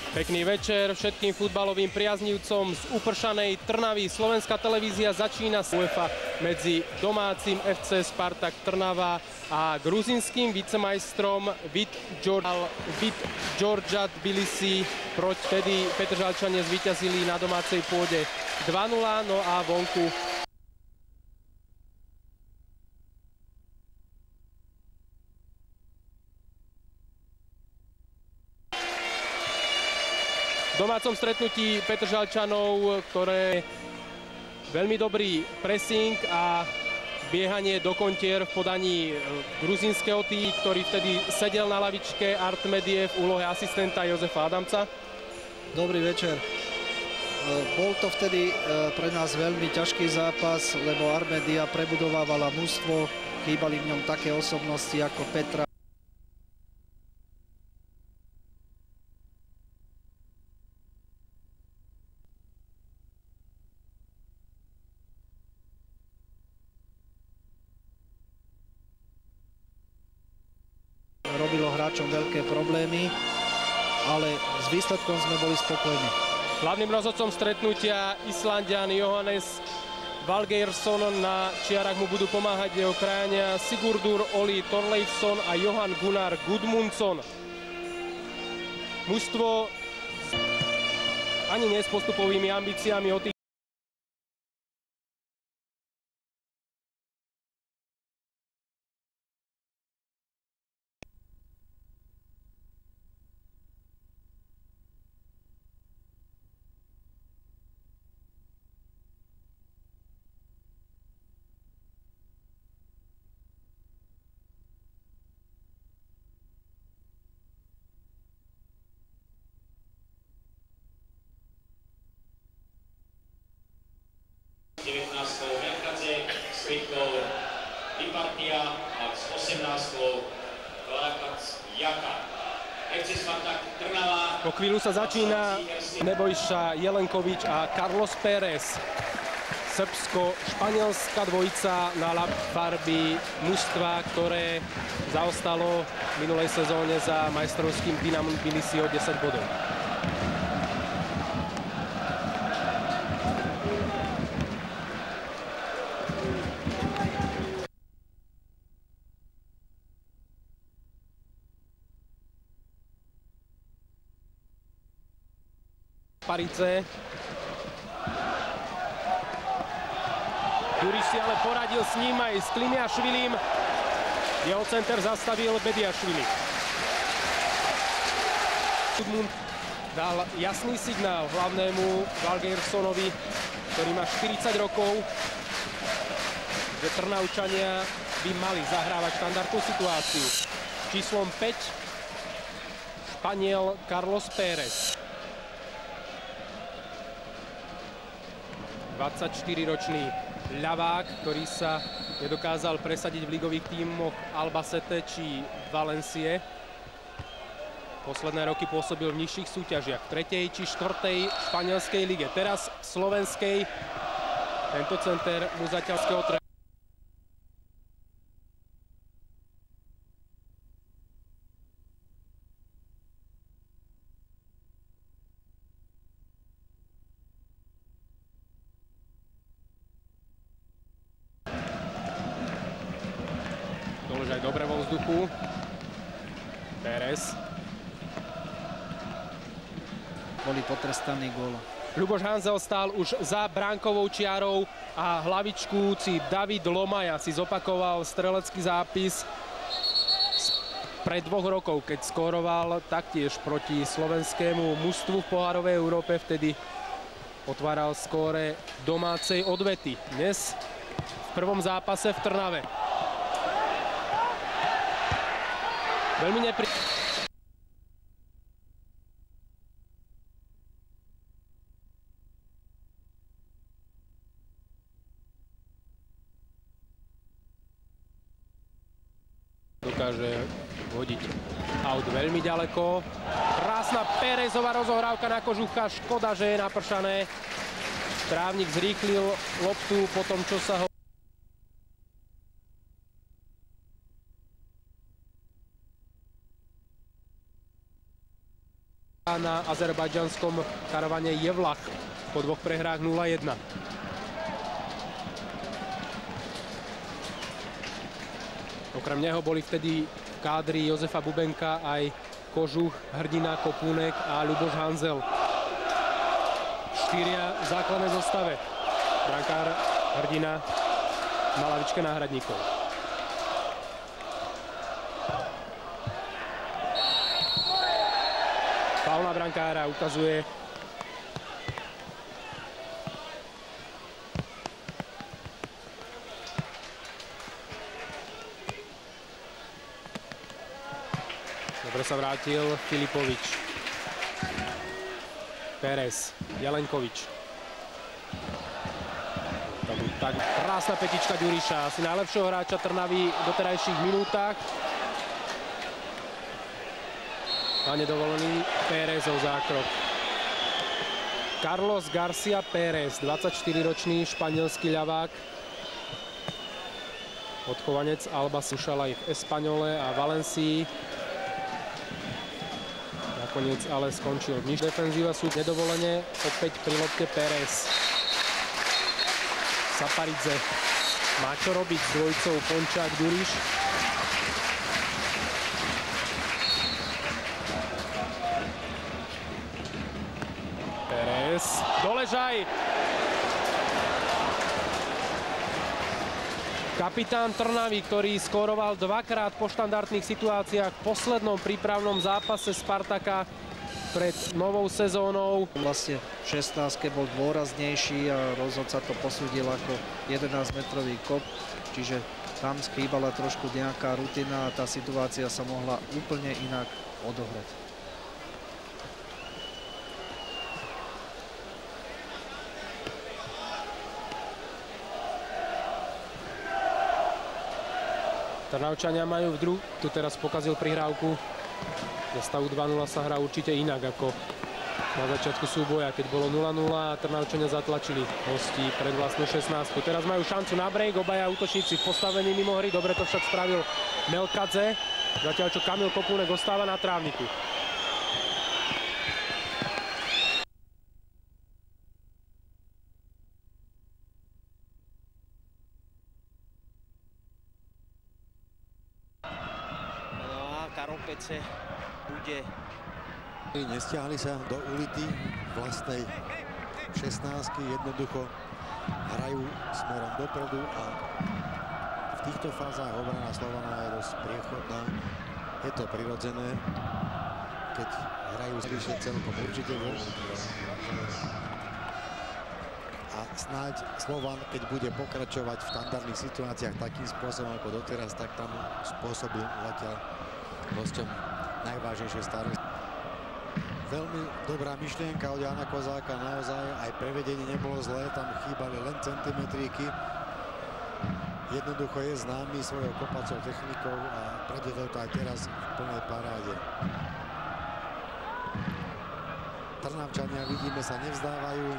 Pekný večer všetkým futbalovým priaznivcom z upršanej Trnavy. Slovenská televízia začína UEFA medzi domácim FC Spartak Trnava a gruzinským vicemajstrom Vit Georgia Tbilisi. Vtedy Petržalčania zvíťazili na domácej pôde 2-0, no a vonku v domácom stretnutí Petržalčanov, ktoré veľmi dobrý pressing a biehanie do kontier v podaní gruzínskeho týmu, ktorý vtedy sedel na lavičke, Art Medie v úlohe asistenta Jozefa Adamca. Dobrý večer. Bol to vtedy pre nás veľmi ťažký zápas, lebo Armedia prebudovávala mužstvo, chýbali v ňom také osobnosti ako Petra. Robilo hráčom veľké problémy, ale s výsledkom sme boli spokojní. Hlavným rozhodcom stretnutia Islandian Johannes Valgeirsson, na čiarach mu budú pomáhať jeho krajania Sigurdur Oli Thorleifsson a Johan Gunnar Gudmundsson. Mužstvo ani nie s postupovými ambíciami o tých Svitol Vypartia a s 18. Lákac Jaka. FC Spartak Trnava. Po chvíľu sa začína Nebojša Jelenkovič a Carlos Pérez. Srbsko-španielská dvojica na farby mužstva, ktoré zaostalo v minulej sezóne za majstrovským Dynamom Tbilisi o 10 bodov. Parice. Juriš si ale poradil s ním aj s Klimiašvilim. Jeho center zastavil Bediašvili. Gudmund dal jasný signál hlavnému Valgeirsonovi, ktorý má 40 rokov, že Trnavčania by mali zahrávať štandardnú situáciu. Číslom 5 Španiel Carlos Pérez. 24-ročný ľavák, ktorý sa nedokázal presadiť v ligových tímoch Albacete či Valencie. Posledné roky pôsobil v nižších súťažiach, v 3. či 4. španielskej lige. Teraz v slovenskej. Tento center mu zatiaľského trénera. Dolož aj dobre vo vzduchu. Pérez. Boli potrestaní gólom. Ľuboš Hanzel stál už za bránkovou čiarou a hlavičkujúci David Lomaja si zopakoval strelecký zápis pred 2 rokov, keď skóroval taktiež proti slovenskému mužstvu v pohárovej Európe. Vtedy otváral skóre domácej odvety. Dnes v prvom zápase v Trnave. Veľmi dokáže hodiť aut veľmi ďaleko. Krásna Pérezová rozohrávka na Kožucha. Škoda, že je napršané. Trávnik zrýchlil loptu po tom, čo sa ho Na azerbajdžanskom karavane Jevlach po 2 prehrách 0-1. Okrem neho boli vtedy v kádri Jozefa Bubenka aj Kožuch, Hrdina, Kopúnek a Ľuboš Hanzel. 4 v základnej zostave. Brankár Hrdina na lavičke náhradníkov. Faul na brankára ukazuje dobre sa vrátil Filipovič. Pérez, Jelenkovič. Tak krásna petička Ďuriša, asi najlepšieho hráča Trnavy v doterajších minútach. A nedovolený Pérezov zákrok. Carlos Garcia Pérez, 24-ročný španielský ľavák. Odchovanec Alba skúšal aj v Españole a Valencii. Nakoniec ale skončil v niž. Defenzíva sú nedovolene, opäť pri lopte Pérez. Saparidze má čo robiť s dvojicou Pončák Ďuriš. Pérez, Doležaj. Kapitán Trnavy, ktorý skóroval 2-krát po štandardných situáciách v poslednom prípravnom zápase Spartaka pred novou sezónou. Vlastne v 16. bol dôraznejší a rozhodca to posúdil ako 11-metrový kop, čiže tam chýbala trošku nejaká rutina a tá situácia sa mohla úplne inak odohrať. Trnavčania majú v druhu, tu teraz pokazil prihrávku. Za stavu 2-0 sa hrá určite inak ako na začiatku súboja, keď bolo 0-0 a Trnavčania zatlačili hostí pred vlastnú 16. Teraz majú šancu na break, obaja útočníci v postavení mimo hry, dobre to však spravil Melkadze, zatiaľ čo Kamil Kopúnek ostáva na trávniku. Karopece bude. Nestiahli sa do ulity vlastnej 16-ky, jednoducho hrajú smerom dopredu a v týchto fázach obrana Slovana je dosť priechodná. Je to prirodzené, keď hrajú zvyšne celkom určite. A snáď Slovan, keď bude pokračovať v štandardných situáciách takým spôsobom ako doteraz, tak tam spôsobil zatiaľ hosťom najvážnejšie starosti. Veľmi dobrá myšlienka od Jana Kozáka, naozaj aj prevedenie nebolo zlé, tam chýbali len centimetríky. Jednoducho je známy svojou kopacou technikou a predvedol to aj teraz v plnej paráde. Trnavčania, vidíme, sa nevzdávajú.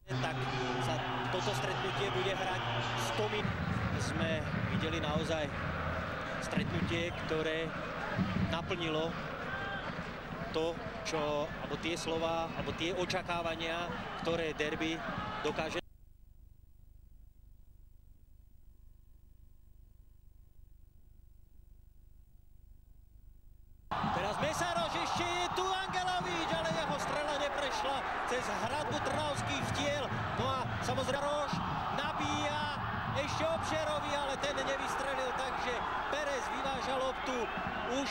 Tak sa toto stretnutie bude hrať 100 minút. Sme videli naozaj stretnutie, ktoré naplnilo to, čo, alebo tie slova, alebo tie očakávania, ktoré derby dokáže. Teraz Mesároš, ešte je tu Angelavíč, ale jeho strela neprešla cez hradbu trnavských vtiel. No a samozrejme Roš tu už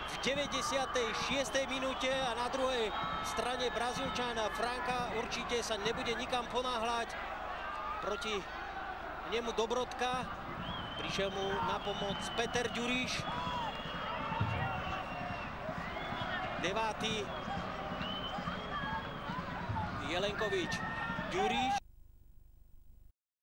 v 96. minúte a na druhej strane Brazílčana Franka určite sa nebude nikam ponáhľať. Proti nemu Dobrodka, prišiel mu na pomoc Peter Ďuriš. 9. Jelenkovič Ďuriš.